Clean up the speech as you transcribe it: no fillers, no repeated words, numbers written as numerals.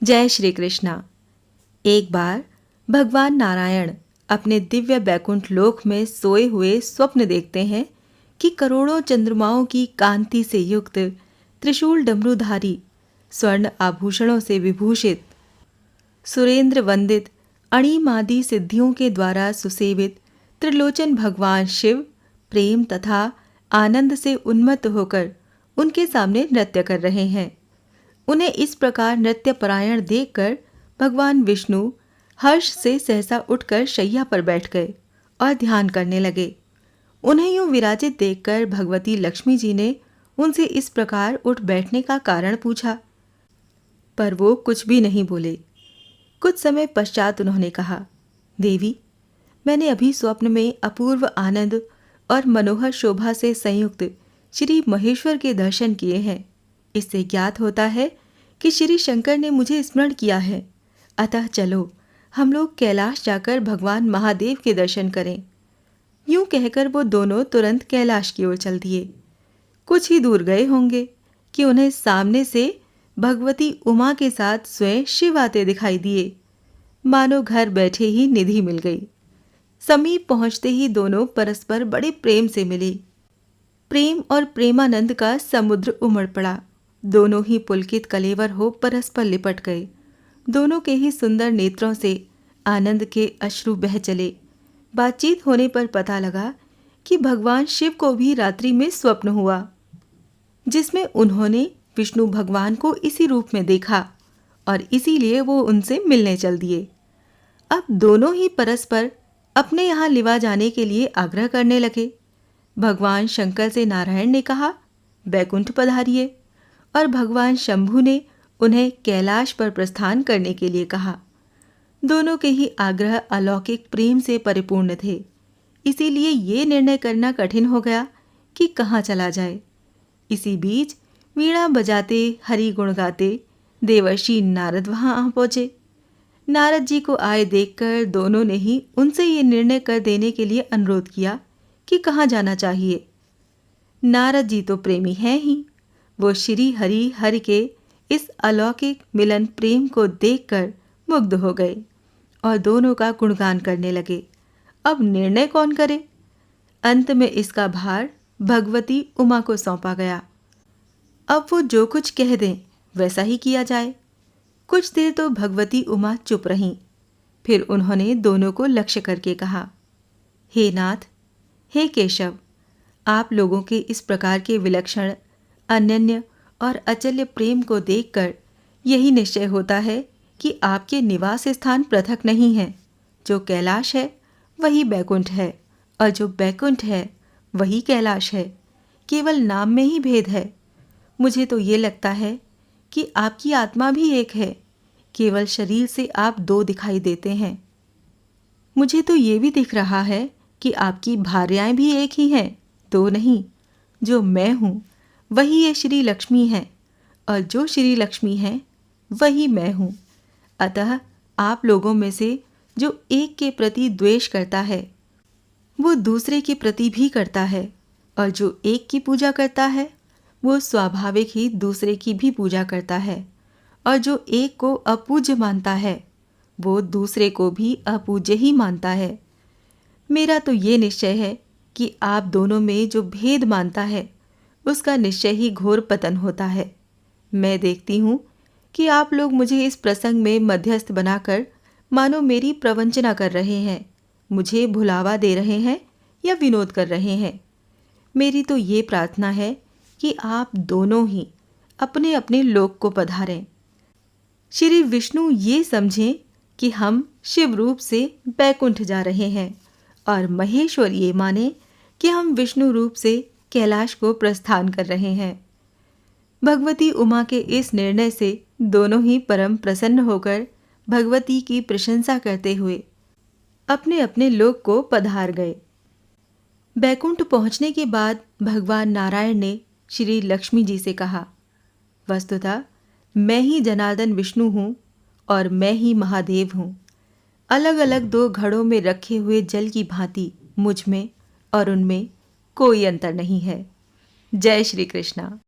जय श्री कृष्णा। एक बार भगवान नारायण अपने दिव्य बैकुंठ लोक में सोए हुए स्वप्न देखते हैं कि करोड़ों चंद्रमाओं की कांति से युक्त त्रिशूल डमरूधारी, स्वर्ण आभूषणों से विभूषित, सुरेंद्र वंदित, अणिमादि सिद्धियों के द्वारा सुसेवित त्रिलोचन भगवान शिव प्रेम तथा आनंद से उन्मत्त होकर उनके सामने नृत्य कर रहे हैं। उन्हें इस प्रकार नृत्यपरायण देखकर भगवान विष्णु हर्ष से सहसा उठकर शैया पर बैठ गए और ध्यान करने लगे। उन्हें यूं विराजित देखकर भगवती लक्ष्मी जी ने उनसे इस प्रकार उठ बैठने का कारण पूछा, पर वो कुछ भी नहीं बोले। कुछ समय पश्चात उन्होंने कहा, देवी, मैंने अभी स्वप्न में अपूर्व आनंद और मनोहर शोभा से संयुक्त श्री महेश्वर के दर्शन किए हैं। इससे ज्ञात होता है कि श्री शंकर ने मुझे स्मरण किया है। अतः चलो हम लोग कैलाश जाकर भगवान महादेव के दर्शन करें। यूं कहकर वो दोनों तुरंत कैलाश की ओर चल दिए। कुछ ही दूर गए होंगे कि उन्हें सामने से भगवती उमा के साथ स्वयं शिव आते दिखाई दिए। मानो घर बैठे ही निधि मिल गई। समीप पहुंचते ही दोनों परस्पर बड़े प्रेम से मिले। प्रेम और प्रेमानंद का समुद्र उमड़ पड़ा। दोनों ही पुलकित कलेवर हो परस्पर लिपट गए। दोनों के ही सुंदर नेत्रों से आनंद के अश्रु बह चले। बातचीत होने पर पता लगा कि भगवान शिव को भी रात्रि में स्वप्न हुआ, जिसमें उन्होंने विष्णु भगवान को इसी रूप में देखा और इसीलिए वो उनसे मिलने चल दिए। अब दोनों ही परस्पर अपने यहाँ लिवा जाने के लिए आग्रह करने लगे। भगवान शंकर से नारायण ने कहा, बैकुंठ पधारिए, और भगवान शंभु ने उन्हें कैलाश पर प्रस्थान करने के लिए कहा। दोनों के ही आग्रह अलौकिक प्रेम से परिपूर्ण थे। इसीलिए ये निर्णय करना कठिन हो गया कि कहाँ चला जाए। इसी बीच वीणा बजाते हरि गुण गाते देवर्षि नारद वहां आ पहुंचे। नारद जी को आए देखकर दोनों ने ही उनसे ये निर्णय कर देने के लिए अनुरोध किया कि कहाँ जाना चाहिए। नारद जी तो प्रेमी हैं ही। वो श्री हरि के इस अलौकिक मिलन प्रेम को देखकर मुग्ध हो गए और दोनों का गुणगान करने लगे। अब निर्णय कौन करे? अंत में इसका भार भगवती उमा को सौंपा गया। अब वो जो कुछ कह दें वैसा ही किया जाए। कुछ देर तो भगवती उमा चुप रहीं। फिर उन्होंने दोनों को लक्ष्य करके कहा, हे नाथ, हे केशव, आप लोगों के इस प्रकार के विलक्षण, अनन्य और अचल्य प्रेम को देखकर यही निश्चय होता है कि आपके निवास स्थान पृथक नहीं है। जो कैलाश है वही बैकुंठ है और जो बैकुंठ है वही कैलाश है। केवल नाम में ही भेद है। मुझे तो ये लगता है कि आपकी आत्मा भी एक है। केवल शरीर से आप दो दिखाई देते हैं। मुझे तो ये भी दिख रहा है कि आपकी भार्याएं भी एक ही हैं, दो नहीं। जो मैं हूँ वही ये श्री लक्ष्मी है और जो श्री लक्ष्मी है वही मैं हूँ। अतः आप लोगों में से जो एक के प्रति द्वेष करता है वो दूसरे के प्रति भी करता है, और जो एक की पूजा करता है वो स्वाभाविक ही दूसरे की भी पूजा करता है, और जो एक को अपूज्य मानता है वो दूसरे को भी अपूज्य ही मानता है। मेरा तो ये निश्चय है कि आप दोनों में जो भेद मानता है उसका निश्चय ही घोर पतन होता है। मैं देखती हूँ कि आप लोग मुझे इस प्रसंग में मध्यस्थ बनाकर मानो मेरी प्रवंचना कर रहे हैं, मुझे भुलावा दे रहे हैं या विनोद कर रहे हैं। मेरी तो ये प्रार्थना है कि आप दोनों ही अपने अपने लोक को पधारें। श्री विष्णु ये समझें कि हम शिव रूप से बैकुंठ जा रहे हैं और महेश्वर ये माने कि हम विष्णु रूप से कैलाश को प्रस्थान कर रहे हैं। भगवती उमा के इस निर्णय से दोनों ही परम प्रसन्न होकर भगवती की प्रशंसा करते हुए अपने अपने लोक को पधार गए। बैकुंठ पहुंचने के बाद भगवान नारायण ने श्री लक्ष्मी जी से कहा, वस्तुतः मैं ही जनार्दन विष्णु हूँ और मैं ही महादेव हूँ। अलग अलग दो घड़ों में रखे हुए जल की भांति मुझ में और उनमें कोई अंतर नहीं है। जय श्री कृष्णा।